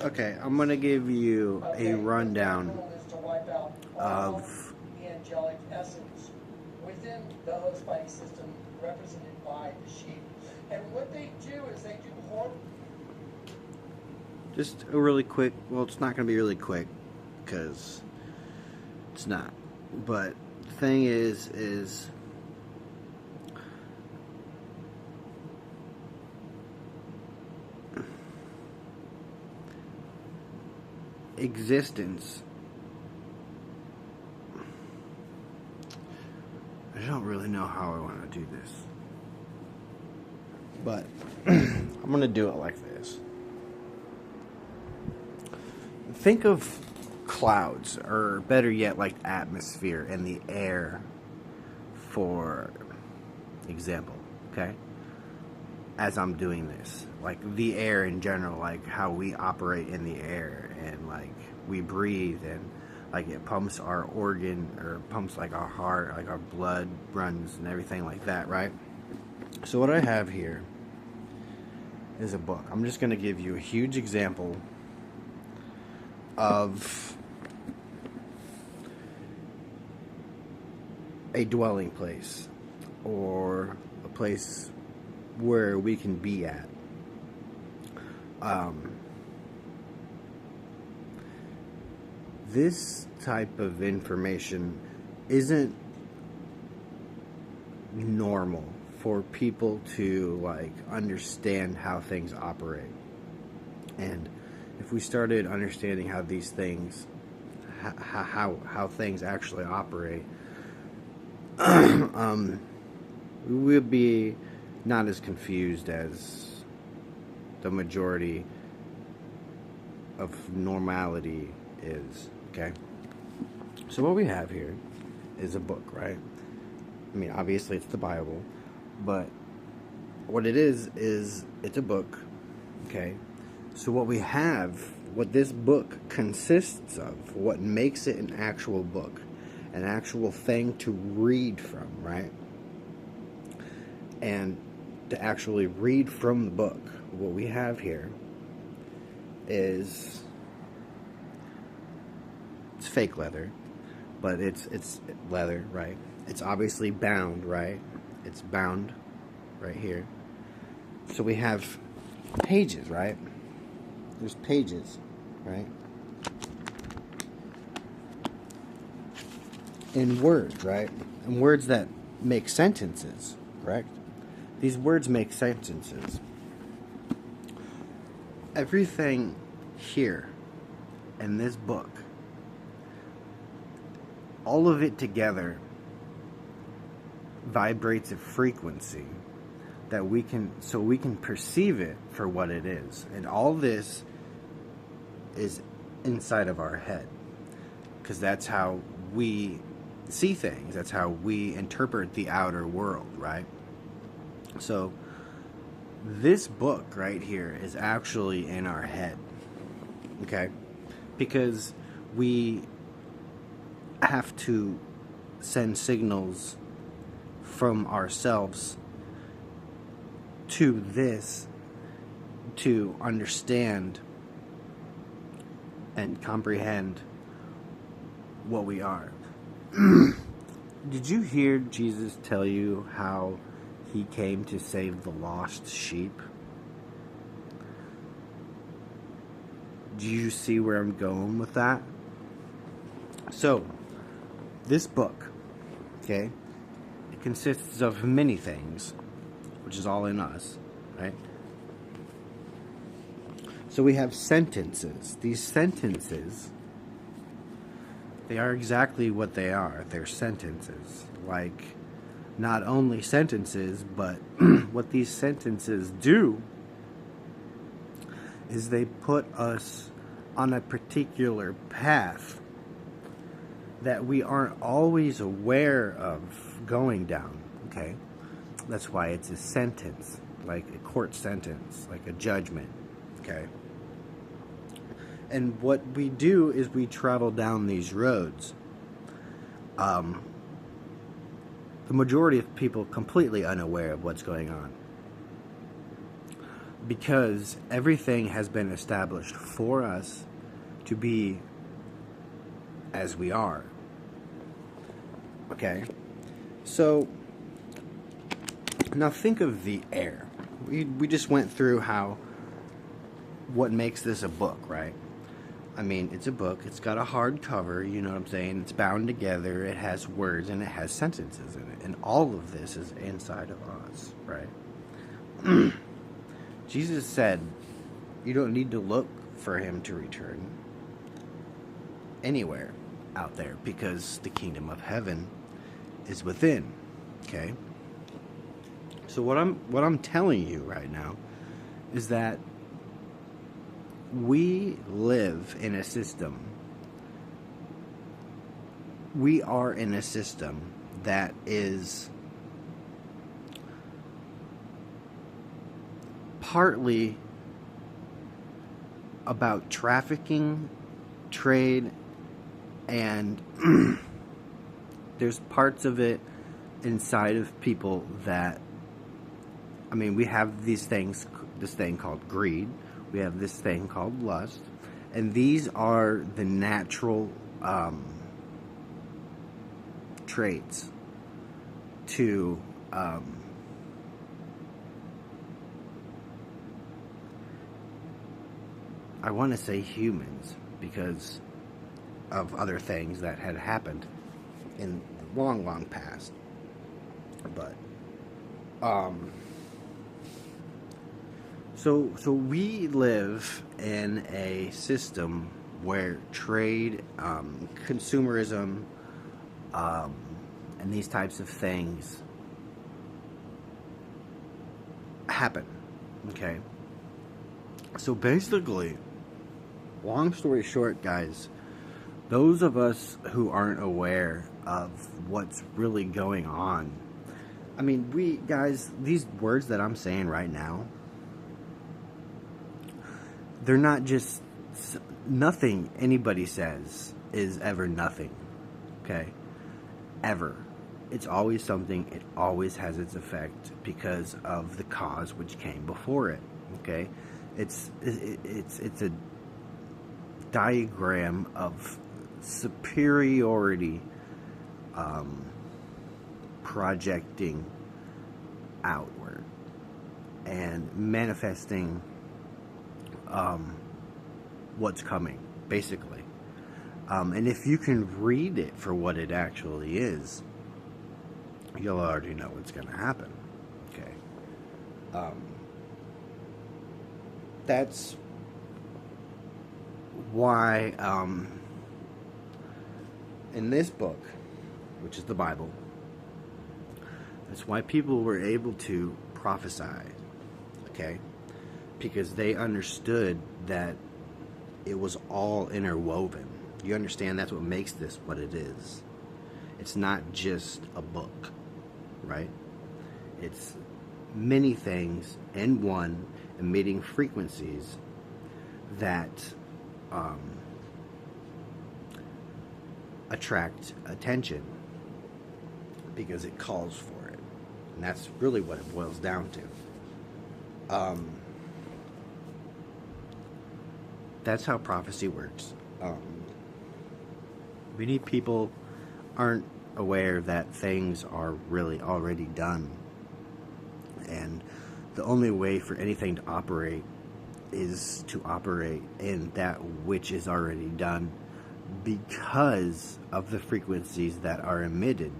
Okay, I'm going to give you a rundown of the angelic essence within the host body system represented by the sheep. And what they do is they do just a really quick, well, it's not going to be really quick because it's not. But the thing is existence. I don't really know how I want to do this, but I'm going to do it like this. Think of clouds, or better yet, like atmosphere and the air, for example, okay? As I'm doing this, like the air in general, like how we operate in the air, and like we breathe, and like it pumps our organ, or pumps like our heart, like our blood runs and everything like that, right? So what I have here is a book. I'm just going to give you a huge example of a dwelling place, or a place where we can be at. This type of information isn't normal for people to like understand how things operate. And if we started understanding how these things, how things actually operate, we would be not as confused as the majority of normality is. Okay, so what we have here is a book, right? I mean, obviously it's the Bible, but what it is it's a book. Okay, so what we have, what this book consists of, what makes it an actual book, an actual thing to read from, right? And to actually read from the book, what we have here is, it's fake leather, but it's leather, right? It's obviously bound, right? It's bound right here. So we have pages, right? There's pages, right? In words, right? And words that make sentences, correct? These words make sentences. Everything here in this book, all of it together vibrates a frequency that we can perceive it for what it is. And all this is inside of our head, because that's how we see things. That's how we interpret the outer world, right? So this book right here is actually in our head, okay? Because we have to send signals from ourselves to this to understand and comprehend what we are. Did you hear Jesus tell you how he came to save the lost sheep? Do you see where I'm going with that? So, this book, okay, it consists of many things, which is all in us, right? So we have sentences. These sentences, they are exactly what they are. They're sentences. Like, not only sentences, but what these sentences do is they put us on a particular path that we aren't always aware of going down, okay? That's why it's a sentence, like a court sentence, like a judgment, okay? And what we do is we travel down these roads. The majority of people completely unaware of what's going on. because everything has been established for us to be as we are. Okay? So, now think of the air. We just went through what makes this a book, right? I mean, it's a book. It's got a hard cover, you know what I'm saying? It's bound together. It has words and it has sentences in it. And all of this is inside of us, right? Jesus said, you don't need to look for him to return anywhere out there because the kingdom of heaven is within, okay? So what I'm telling you right now is that we live in a system. We are in a system that is partly about trafficking, trade, and there's parts of it inside of people that, I mean, we have this thing called greed. We have this thing called lust. And these are the natural traits to I want to say humans because of other things that had happened in the long, long past. But So we live in a system where trade, consumerism, and these types of things happen. Okay? So basically, long story short, guys, those of us who aren't aware of what's really going on, I mean, these words that I'm saying right now, they're not just, nothing anybody says is ever nothing, okay? Ever. It's always something. It always has its effect because of the cause which came before it, okay? It's a diagram of superiority projecting outward and manifesting what's coming, basically. And if you can read it for what it actually is, you'll already know what's going to happen. Okay. That's why in this book, which is the Bible, that's why people were able to prophesy, okay? Because they understood that it was all interwoven. You understand that's what makes this what it is. It's not just a book, right? It's many things in one, emitting frequencies that attract attention because it calls for it. And that's really what it boils down to. That's how prophecy works. Many people aren't aware that things are really already done. And the only way for anything to operate is to operate in that which is already done because of the frequencies that are emitted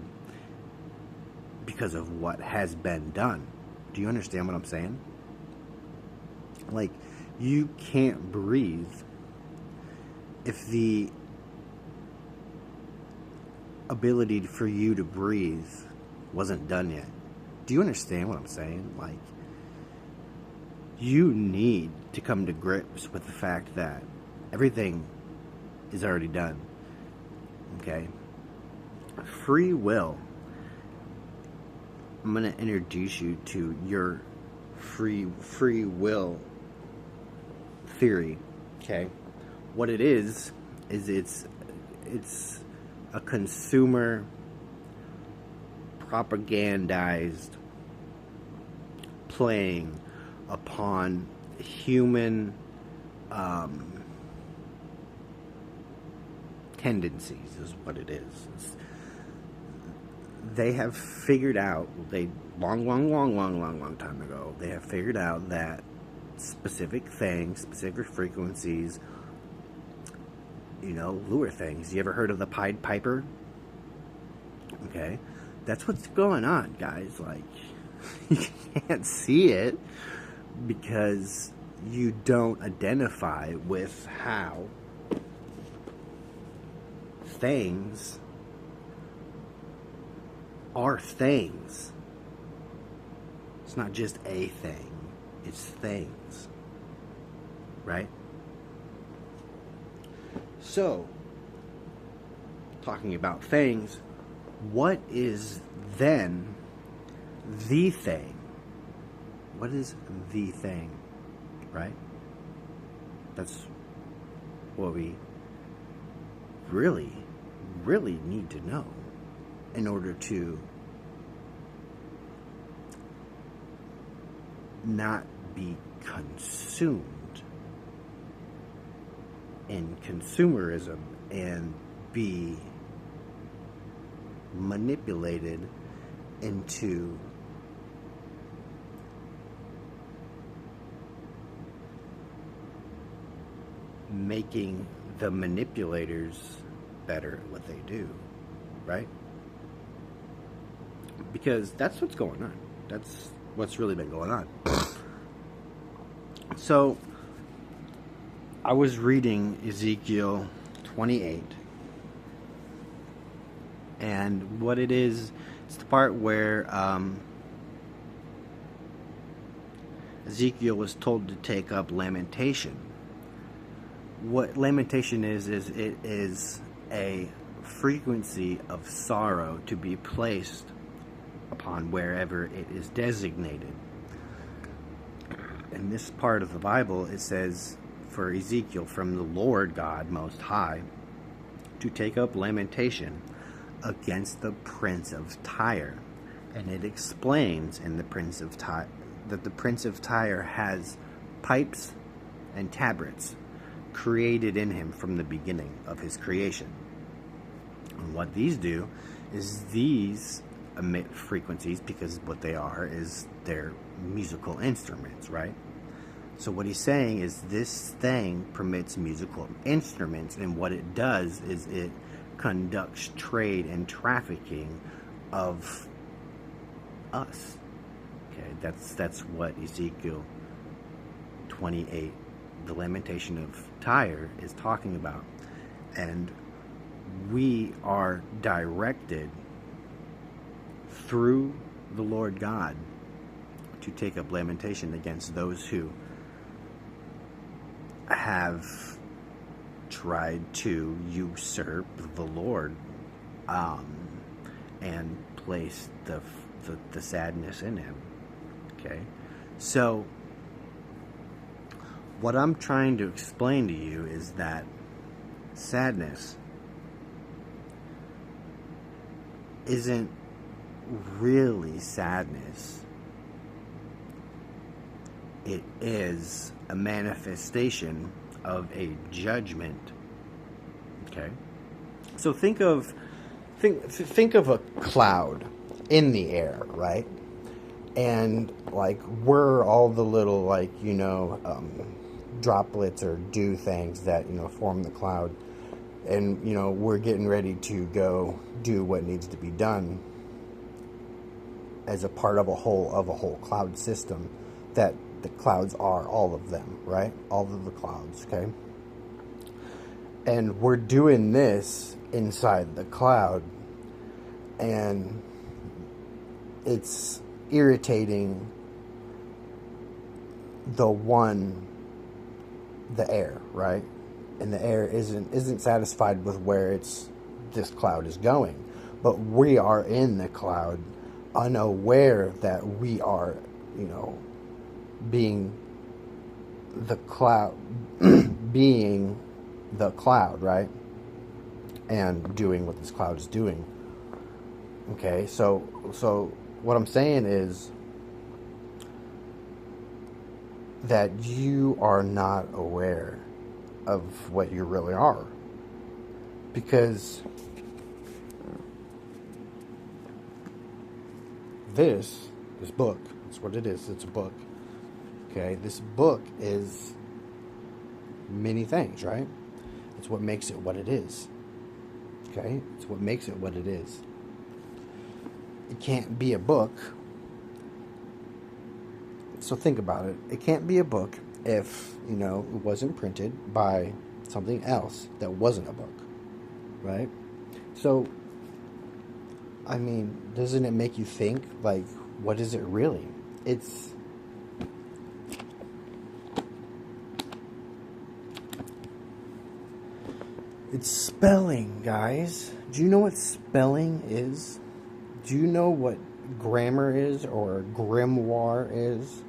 because of what has been done. Do you understand what I'm saying? Like, you can't breathe if the ability for you to breathe wasn't done yet. Do you understand what I'm saying? Like, you need to come to grips with the fact that everything is already done. Okay? Free will. I'm going to introduce you to your free will theory. Okay? What it is it's a consumer propagandized playing upon human tendencies is what it is. They have figured out, long time ago, they have figured out that specific things, specific frequencies, lure things. You ever heard of the Pied Piper? Okay, that's what's going on, guys. Like, you can't see it because you don't identify with how things are things. It's not just a thing, it's things, right? So, talking about things, what is then the thing? What is the thing, right? That's what we really need to know in order to not be consumed in consumerism and be manipulated into making the manipulators better at what they do, right? Because that's what's going on. That's what's really been going on. So, I was reading Ezekiel 28, and what it is, it's the part where Ezekiel was told to take up lamentation. What lamentation is it is a frequency of sorrow to be placed upon wherever it is designated. In this part of the Bible, it says for Ezekiel, from the Lord God Most High, to take up lamentation against the prince of Tyre. And it explains in the prince of Tyre that the prince of Tyre has pipes and tabrets created in him from the beginning of his creation. And what these do is these emit frequencies, because what they are is they're musical instruments, right? So what he's saying is this thing permits musical instruments, and what it does is it conducts trade and trafficking of us. Okay, that's what Ezekiel 28, the lamentation of Tyre, is talking about. And we are directed through the Lord God to take up lamentation against those who have tried to usurp the Lord and place the sadness in him. Okay, so what I'm trying to explain to you is that sadness isn't really sadness. It is a manifestation of a judgment. Okay? So think of a cloud in the air, right? And like we're all the little droplets or dew things that form the cloud, and we're getting ready to go do what needs to be done as a part of a whole cloud system. That the clouds are all of them, right? All of the clouds, okay? And we're doing this inside the cloud, and it's irritating the air, right? And the air isn't satisfied with where this cloud is going. But we are in the cloud, unaware that we are, being the cloud, right? And doing what this cloud is doing. Okay, so what I'm saying is that you are not aware of what you really are. Because this book, that's what it is, it's a book. Okay, this book is many things, right? It's what makes it what it is. Okay, it's what makes it what it is. It can't be a book. So think about it. It can't be a book if, it wasn't printed by something else that wasn't a book, right? So, doesn't it make you think, like, what is it really? It's spelling, guys. Do you know what spelling is? Do you know what grammar is or grimoire is?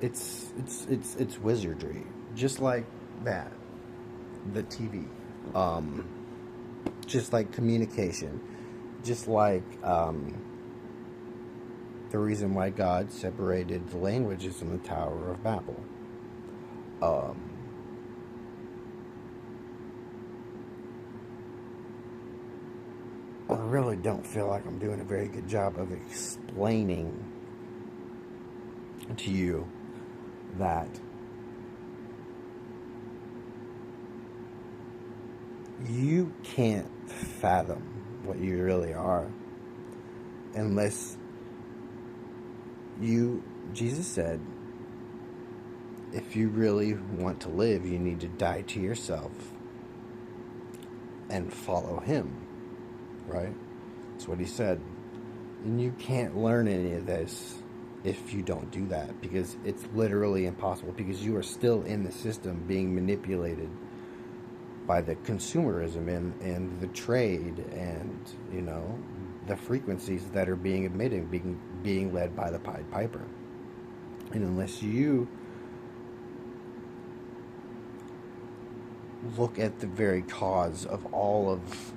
It's wizardry, just like that. The TV, just like communication, just like the reason why God separated the languages in the Tower of Babel. I really don't feel like I'm doing a very good job of explaining to you that you can't fathom what you really are unless Jesus said, if you really want to live, you need to die to yourself and follow him, right? That's what he said. And you can't learn any of this if you don't do that, because it's literally impossible, because you are still in the system being manipulated by the consumerism and the trade and, the frequencies that are being emitted, being led by the Pied Piper. And unless you look at the very cause of all of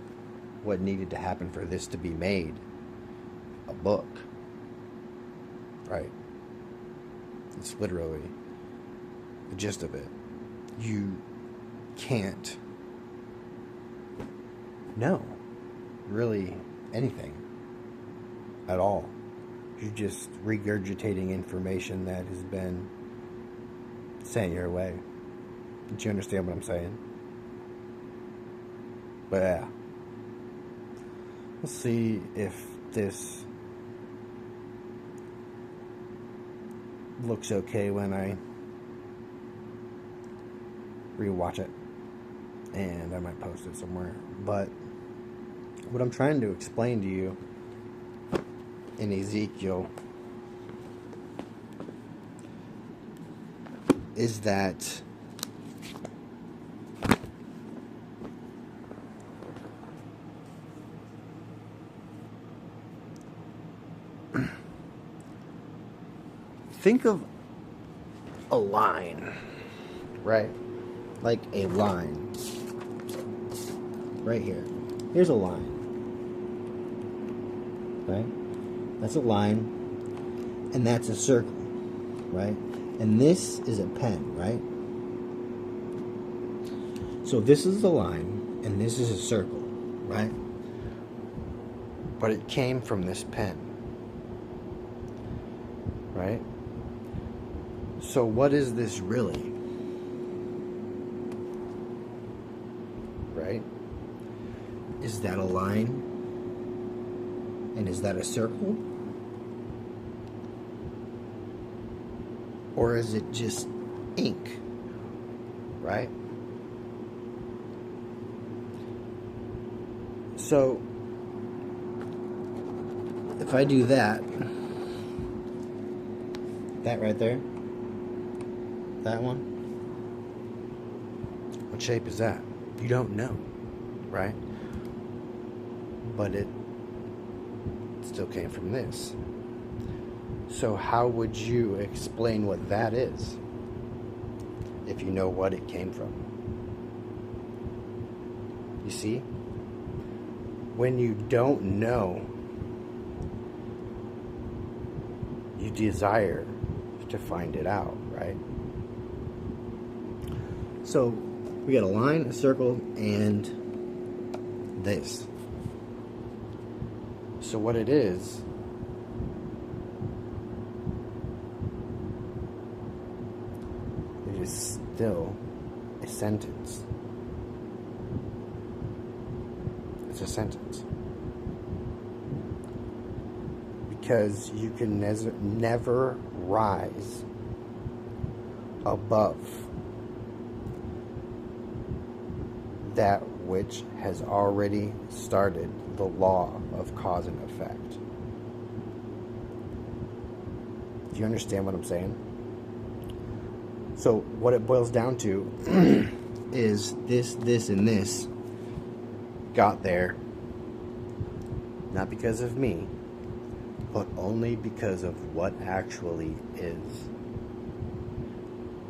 what needed to happen for this to be made a book, right? It's literally the gist of it. You can't know really anything at all. You're just regurgitating information that has been sent your way. Do you understand what I'm saying? But yeah, we'll see if this looks okay when I rewatch it, and I might post it somewhere. But what I'm trying to explain to you in Ezekiel is that think of a line, right? Like a line. Right here. Here's a line. Right? That's a line. And that's a circle. Right? And this is a pen, right? So this is the line, and this is a circle, right? But it came from this pen. Right? So what is this really? Right? Is that a line? And is that a circle? Or is it just ink? Right? So if I do that right there, that one, what shape is that? You don't know, right? But it still came from this. So how would you explain what that is if you know what it came from? You see? When you don't know, you desire to find it out, right? So we got a line, a circle, and this. So what it is still a sentence. It's a sentence. Because you can never rise above that which has already started the law of cause and effect. Do you understand what I'm saying? So what it boils down to is this, and this got there not because of me, but only because of what actually is.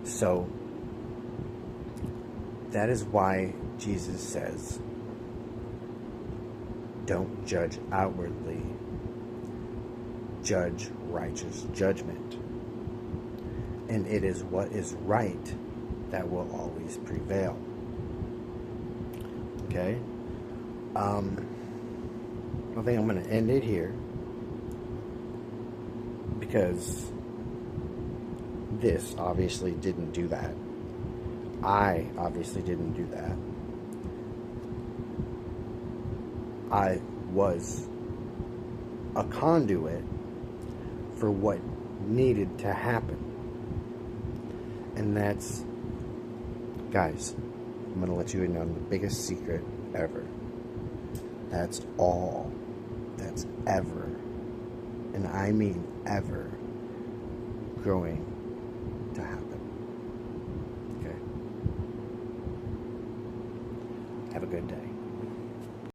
So that is why Jesus says, don't judge outwardly, judge righteous judgment. And it is what is right that will always prevail. Okay? I think I'm going to end it here, because this obviously didn't do that. I obviously didn't do that. I was a conduit for what needed to happen. And that's, guys, I'm going to let you in on the biggest secret ever. That's all that's ever, and I mean ever, going to happen. Okay? Have a good day.